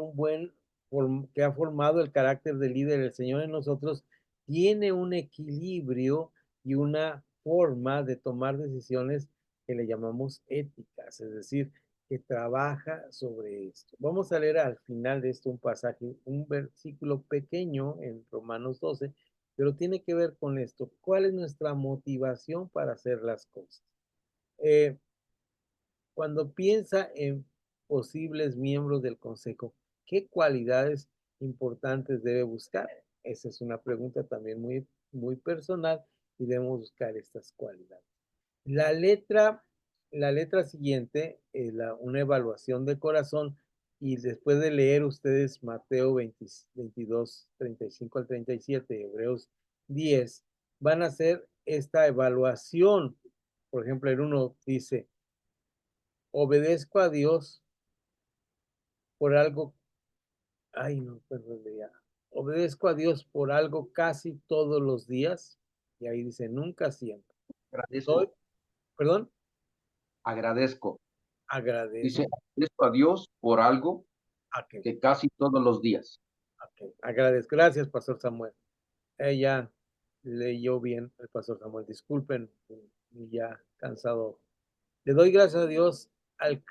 que ha formado el carácter de líder, el Señor en nosotros, tiene un equilibrio y una forma de tomar decisiones que le llamamos éticas, es decir, que trabaja sobre esto. Vamos a leer al final de esto un pasaje, un versículo pequeño en Romanos 12, pero tiene que ver con esto. ¿Cuál es nuestra motivación para hacer las cosas? Eh, Cuando piensa en posibles miembros del consejo, ¿qué cualidades importantes debe buscar? Esa es una pregunta también muy personal y debemos buscar estas cualidades. La letra, la letra siguiente es una evaluación de corazón y después de leer ustedes Mateo 20, 22, 35 al 37, Hebreos 10, van a hacer esta evaluación. Por ejemplo, el uno dice, obedezco a Dios por algo, ay no, perdón, ya. Obedezco a Dios por algo casi todos los días, y ahí dice, nunca siempre. Soy, Agradezco, perdón, agradezco. agradezco. Dice, agradezco a Dios por algo Ok, que casi todos los días. ok, agradezco. Gracias, Pastor Samuel. Ella leyó bien el Pastor Samuel. Disculpen, ya cansado. Le doy gracias a Dios al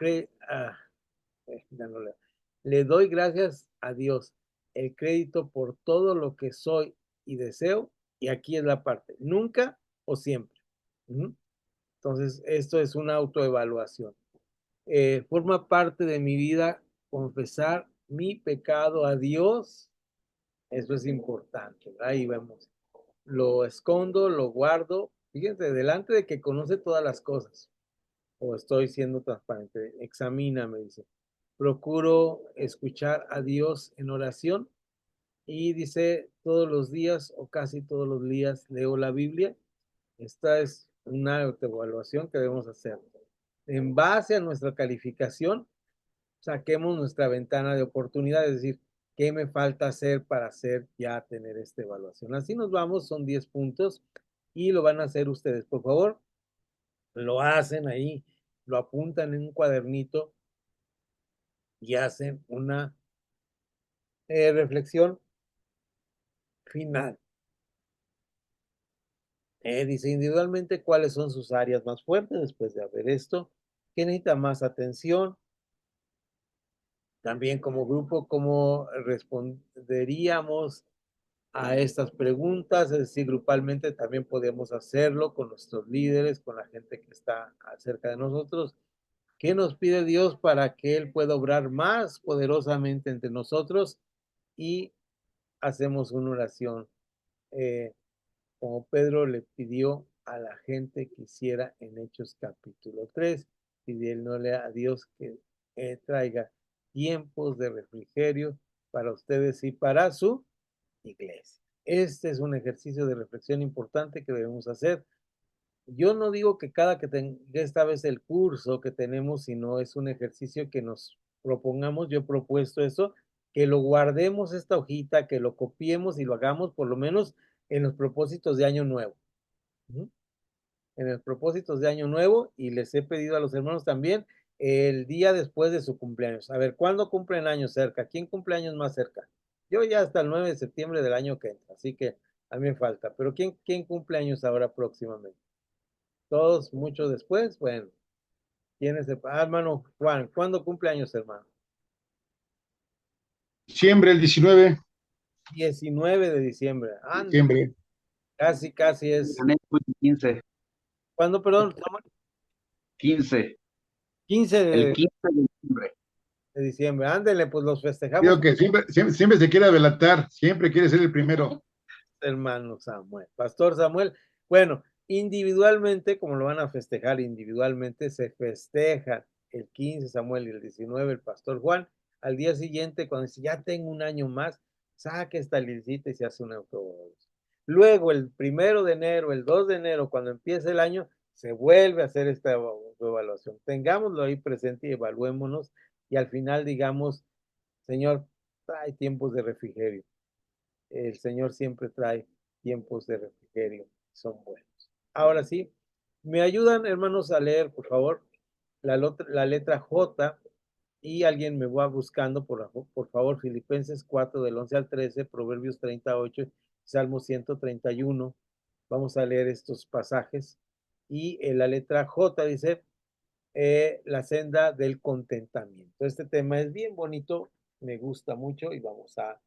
ya no le doy gracias a Dios el crédito por todo lo que soy y deseo. Y aquí es la parte, nunca o siempre. Entonces, esto es una autoevaluación. Forma parte de mi vida confesar mi pecado a Dios. Eso es importante, ¿verdad? Ahí vemos. lo escondo, lo guardo. Fíjense, delante de que conoce todas las cosas. O estoy siendo transparente. Examíname, dice. Procuro escuchar a Dios en oración y dice, todos los días o casi todos los días leo la Biblia. Esta es una autoevaluación que debemos hacer. En base a nuestra calificación, saquemos nuestra ventana de oportunidad, es decir, ¿qué me falta hacer para tener esta evaluación? Así nos vamos, son 10 puntos y lo van a hacer ustedes. Por favor, lo hacen ahí, lo apuntan en un cuadernito y hacen una reflexión final. Dice individualmente cuáles son sus áreas más fuertes después de haber esto, qué necesita más atención, también como grupo, cómo responderíamos a estas preguntas, es decir, grupalmente también podemos hacerlo con nuestros líderes, con la gente que está cerca de nosotros. ¿Qué nos pide Dios para que Él pueda obrar más poderosamente entre nosotros? Y hacemos una oración, como Pedro le pidió a la gente que hiciera en Hechos capítulo 3, pidiéndole a Dios que traiga tiempos de refrigerio para ustedes y para su iglesia. Este es un ejercicio de reflexión importante que debemos hacer. Yo no digo que cada que tenga esta vez el curso que tenemos, sino es un ejercicio que nos propongamos. Yo he propuesto eso, que lo guardemos esta hojita, que lo copiemos y lo hagamos por lo menos en los propósitos de Año Nuevo. En los propósitos de Año Nuevo, y les he pedido a los hermanos también el día después de su cumpleaños. A ver, ¿cuándo cumplen años cerca? ¿Quién cumple años más cerca? Yo ya hasta el 9 de septiembre del año que entra, así que a mí me falta. Pero ¿quién cumple años ahora próximamente? ¿Todos mucho después? Bueno, ¿quién es el... hermano Juan, ¿cuándo cumple años, hermano? Diciembre, el 19 19 de diciembre. de Ande, diciembre. casi es... Gané 15, ¿Cuándo, perdón? 15, 15 el 15 de diciembre. de diciembre. Ándele, pues los festejamos. Digo que siempre se quiere adelantar, siempre quiere ser el primero. Hermano Samuel, Pastor Samuel. Bueno, individualmente, como lo van a festejar individualmente, se festeja el 15 Samuel y el 19 el Pastor Juan. Al día siguiente, cuando dice, ya tengo un año más, saque esta listita y se hace un autoevaluación. Luego, el 1 de enero, el 2 de enero, cuando empiece el año, se vuelve a hacer esta evaluación. Tengámoslo ahí presente y evaluémonos. Y al final digamos, Señor, trae tiempos de refrigerio. El Señor siempre trae tiempos de refrigerio, son buenos. Ahora sí, me ayudan, hermanos, a leer, por favor, la letra J, y alguien me va buscando, por favor, Filipenses 4, del 11 al 13, Proverbios 38, Salmo 131. Vamos a leer estos pasajes. Y la letra J dice, la senda del contentamiento. Este tema es bien bonito, me gusta mucho y vamos a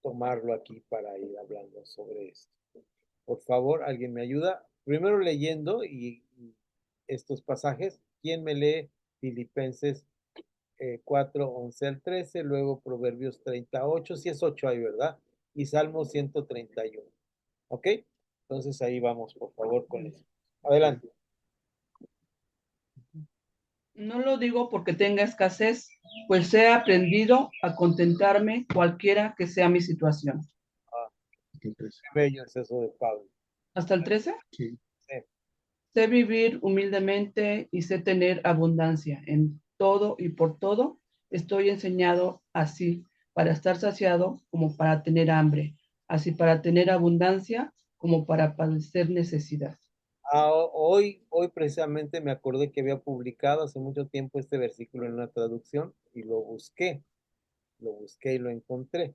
tomarlo aquí para ir hablando sobre esto. Por favor, ¿alguien me ayuda? Primero leyendo y estos pasajes. ¿Quién me lee Filipenses 4, 11 al 13? Luego Proverbios 38, si es 8 ahí, ¿verdad? Y Salmo 131. ¿Ok? Entonces ahí vamos, por favor, con eso. Adelante. No lo digo porque tenga escasez, pues he aprendido a contentarme cualquiera que sea mi situación. Qué bello es eso de Pablo. ¿Hasta el 13? Sí. Sí. Sé vivir humildemente y sé tener abundancia en todo y por todo. Estoy enseñado así para estar saciado como para tener hambre, así para tener abundancia como para padecer necesidad. Hoy precisamente me acordé que había publicado hace mucho tiempo este versículo en una traducción y lo busqué y lo encontré.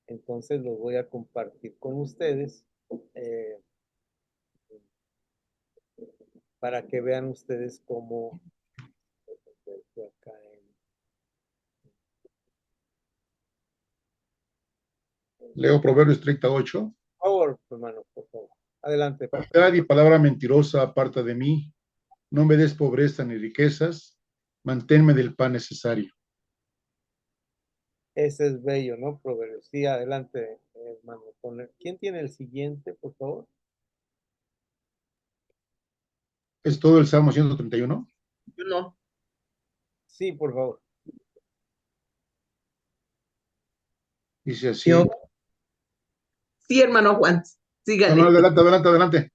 Entonces lo voy a compartir con ustedes para que vean ustedes cómo acá Leo Proverbios 38. Por favor, hermano, por favor. Adelante. Verdad y palabra mentirosa aparta de mí. No me des pobreza ni riquezas. Manténme del pan necesario. Ese es bello, ¿no? Proverbios. Sí, adelante, hermano. ¿Quién tiene el siguiente, por favor? ¿Es todo el Salmo 131? Yo no. Sí, por favor. Dice así. Yo. Sí, hermano Juan, No, sígale. no, adelante, adelante, adelante.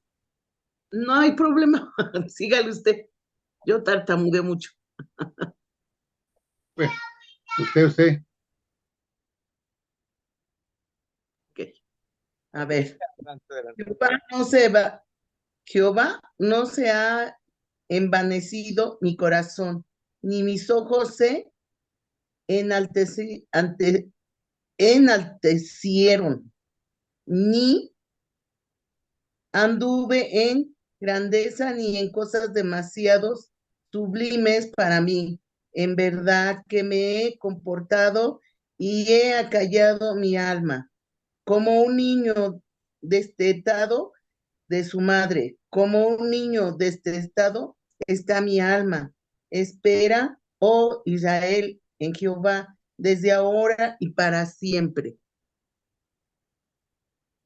No hay problema, sígale usted. Yo tartamudeé mucho. Pues, usted. Ok. A ver, Adelante, adelante. Jehová no se ha envanecido mi corazón, ni mis ojos se enaltecieron, ni anduve en grandeza ni en cosas demasiado sublimes para mí. En verdad que me he comportado y he acallado mi alma, como un niño destetado de su madre, como un niño destetado está mi alma. Espera, oh Israel, en Jehová, desde ahora y para siempre.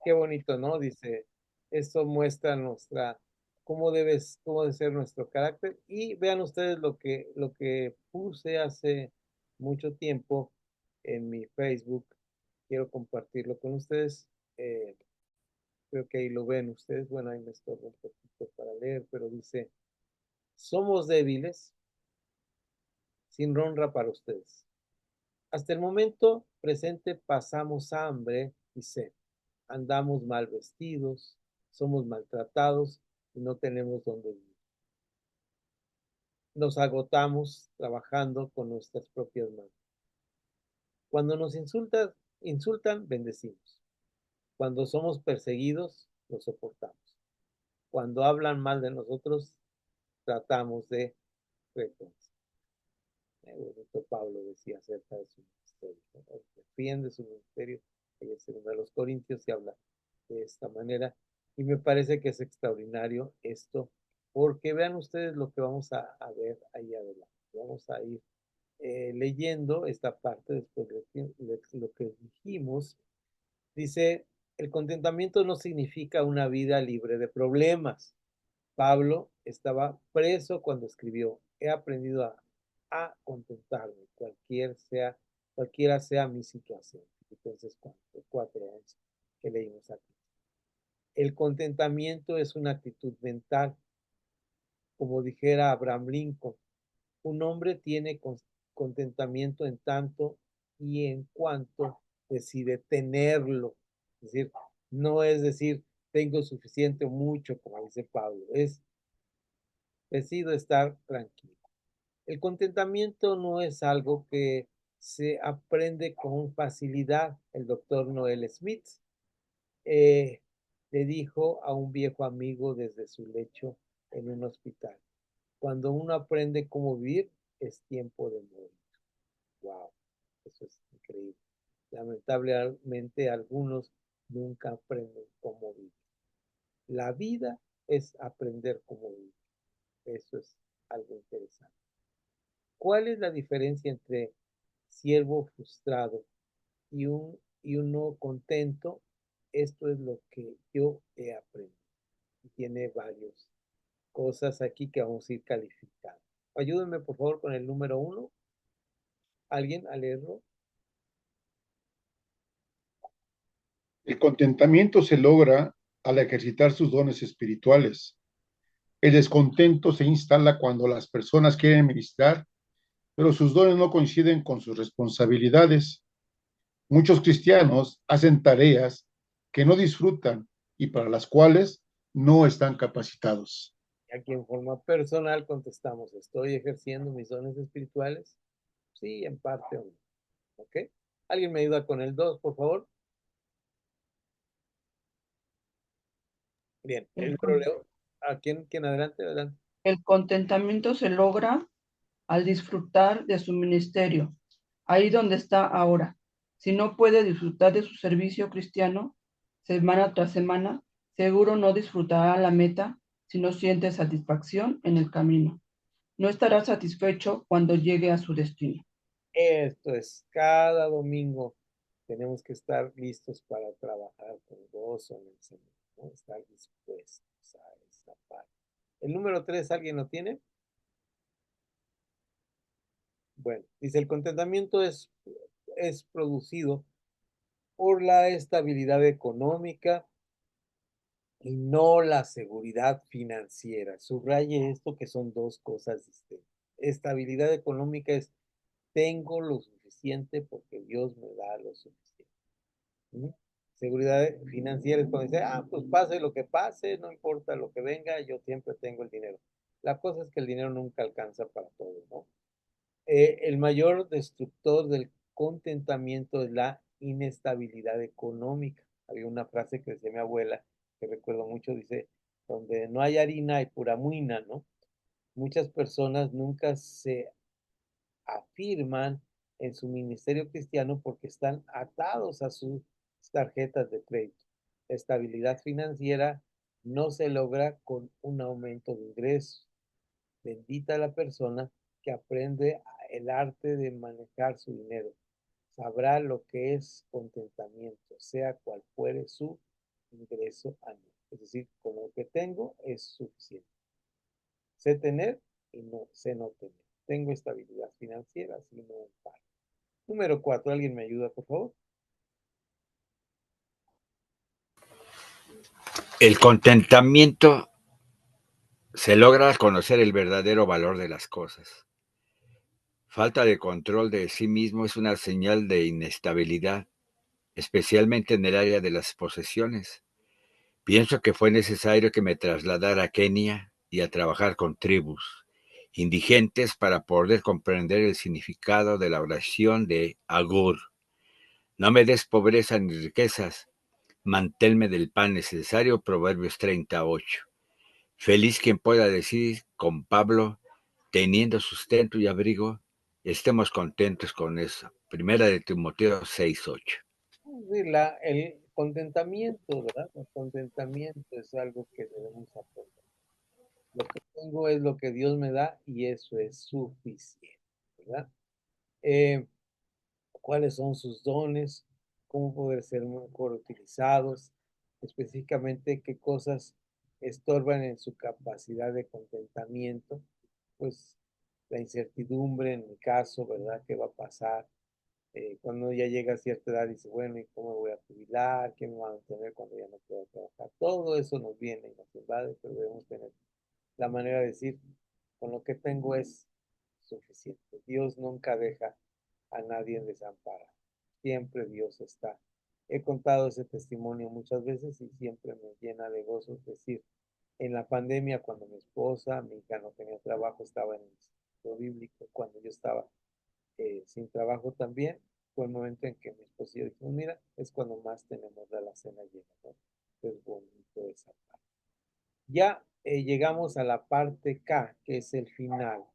Qué bonito, ¿no? Dice, esto muestra cómo debe ser nuestro carácter. Y vean ustedes lo que puse hace mucho tiempo en mi Facebook. Quiero compartirlo con ustedes. Creo que ahí lo ven ustedes. Bueno, ahí me estorbo un poquito para leer, pero dice, somos débiles, sin honra para ustedes. Hasta el momento presente pasamos hambre y sed, andamos mal vestidos, somos maltratados y no tenemos dónde vivir. Nos agotamos trabajando con nuestras propias manos. Cuando nos insultan, bendecimos. Cuando somos perseguidos, los soportamos. Cuando hablan mal de nosotros, tratamos de reconocer. Pablo decía acerca de su ministerio, ¿no? Defiende su ministerio. En el segundo de los Corintios se habla de esta manera y me parece que es extraordinario esto, porque vean ustedes lo que vamos a ver ahí adelante. Vamos a ir leyendo esta parte después de lo que dijimos. Dice, el contentamiento no significa una vida libre de problemas. Pablo estaba preso cuando escribió, he aprendido a contentarme, cualquiera sea mi situación. Filipenses 4:11 que leímos aquí. El contentamiento es una actitud mental, como dijera Abraham Lincoln. Un hombre tiene contentamiento en tanto y en cuanto decide tenerlo. Es decir, no es decir, tengo suficiente o mucho, como dice Pablo, decido estar tranquilo. El contentamiento no es algo que se aprende con facilidad. El doctor Noel Smith le dijo a un viejo amigo desde su lecho en un hospital, cuando uno aprende cómo vivir, es tiempo de morir. Wow, eso es increíble. Lamentablemente algunos nunca aprenden cómo vivir. La vida es aprender cómo vivir. Eso es algo interesante. ¿Cuál es la diferencia entre siervo frustrado y uno contento? Esto es lo que yo he aprendido. Y tiene varias cosas aquí que vamos a ir calificando. Ayúdenme por favor con el número 1. ¿Alguien a leerlo? El contentamiento se logra al ejercitar sus dones espirituales. El descontento se instala cuando las personas quieren ministrar, pero sus dones no coinciden con sus responsabilidades. Muchos cristianos hacen tareas que no disfrutan y para las cuales no están capacitados. Aquí en forma personal contestamos, ¿estoy ejerciendo mis dones espirituales? Sí, en parte o no. ¿Ok? ¿Alguien me ayuda con el 2, por favor? Bien, el problema. ¿A quién adelante? Adelante. El contentamiento se logra al disfrutar de su ministerio, ahí donde está ahora. Si no puede disfrutar de su servicio cristiano, semana tras semana, seguro no disfrutará la meta si no siente satisfacción en el camino. No estará satisfecho cuando llegue a su destino. Esto es, cada domingo tenemos que estar listos para trabajar con gozo en el Señor, ¿no? Estar dispuestos a esa parte. El número 3, ¿alguien lo tiene? Bueno, dice, el contentamiento es producido por la estabilidad económica y no la seguridad financiera. Subraye esto, que son dos cosas distintas. Estabilidad económica es tengo lo suficiente porque Dios me da lo suficiente. ¿Mm? Seguridad financiera es cuando dice, pues pase lo que pase, no importa lo que venga, yo siempre tengo el dinero. La cosa es que el dinero nunca alcanza para todo, ¿no? El mayor destructor del contentamiento es la inestabilidad económica. Había una frase que decía mi abuela, que recuerdo mucho, dice, donde no hay harina hay pura muina, ¿no? Muchas personas nunca se afirman en su ministerio cristiano porque están atados a sus tarjetas de crédito. La estabilidad financiera no se logra con un aumento de ingresos. Bendita la persona que aprende el arte de manejar su dinero. Sabrá lo que es contentamiento, sea cual fuere su ingreso anual. Es decir, con lo que tengo es suficiente. Sé tener y no sé no tener. Tengo estabilidad financiera, si no paro. Número 4, ¿alguien me ayuda, por favor? El contentamiento se logra al conocer el verdadero valor de las cosas. Falta de control de sí mismo es una señal de inestabilidad, especialmente en el área de las posesiones. Pienso que fue necesario que me trasladara a Kenia y a trabajar con tribus indigentes para poder comprender el significado de la oración de Agur. No me des pobreza ni riquezas, manténme del pan necesario, Proverbios 38. Feliz quien pueda decir con Pablo, teniendo sustento y abrigo, estemos contentos con eso. Primera de Timoteo 6:8. El contentamiento, ¿verdad? El contentamiento es algo que debemos aprender. Lo que tengo es lo que Dios me da y eso es suficiente, ¿verdad? Eh, ¿Cuáles son sus dones? ¿Cómo poder ser mejor utilizados? Específicamente, ¿qué cosas estorban en su capacidad de contentamiento? Pues la incertidumbre en mi caso, ¿verdad? ¿Qué va a pasar? Cuando ya llega a cierta edad, dice, bueno, ¿y cómo me voy a jubilar? ¿Qué me van a tener cuando ya no puedo trabajar? Todo eso nos viene y nos invade, pero debemos tener la manera de decir, con lo que tengo es suficiente. Dios nunca deja a nadie en desamparado. Siempre Dios está. He contado ese testimonio muchas veces y siempre me llena de gozo. Es decir, en la pandemia, cuando mi esposa, mi hija no tenía trabajo, estaba en el instituto bíblico, cuando yo estaba sin trabajo también, fue el momento en que mi esposo y yo dijimos, mira, es cuando más tenemos la alacena llena, ¿no? Es bonito esa parte. Ya llegamos a la parte K, que es el final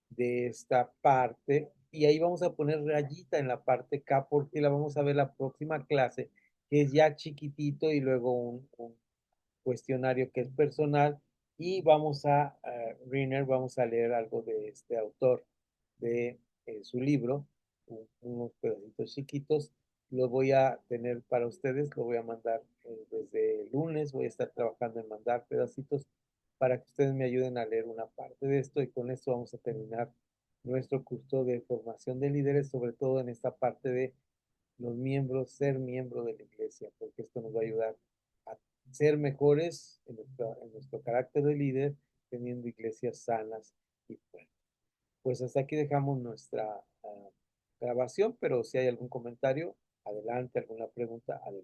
de esta parte, y ahí vamos a poner rayita en la parte K porque la vamos a ver la próxima clase, que es ya chiquitito y luego un cuestionario que es personal, y vamos a, Riner, vamos a leer algo de este autor, de su libro, unos pedacitos chiquitos. Lo voy a tener para ustedes, lo voy a mandar desde el lunes, voy a estar trabajando en mandar pedacitos para que ustedes me ayuden a leer una parte de esto, y con esto vamos a terminar nuestro curso de formación de líderes, sobre todo en esta parte de los miembros, ser miembro de la iglesia, porque esto nos va a ayudar a ser mejores en nuestro carácter de líder, teniendo iglesias sanas y fuertes. Pues hasta aquí dejamos nuestra grabación, pero si hay algún comentario, adelante, alguna pregunta, adelante.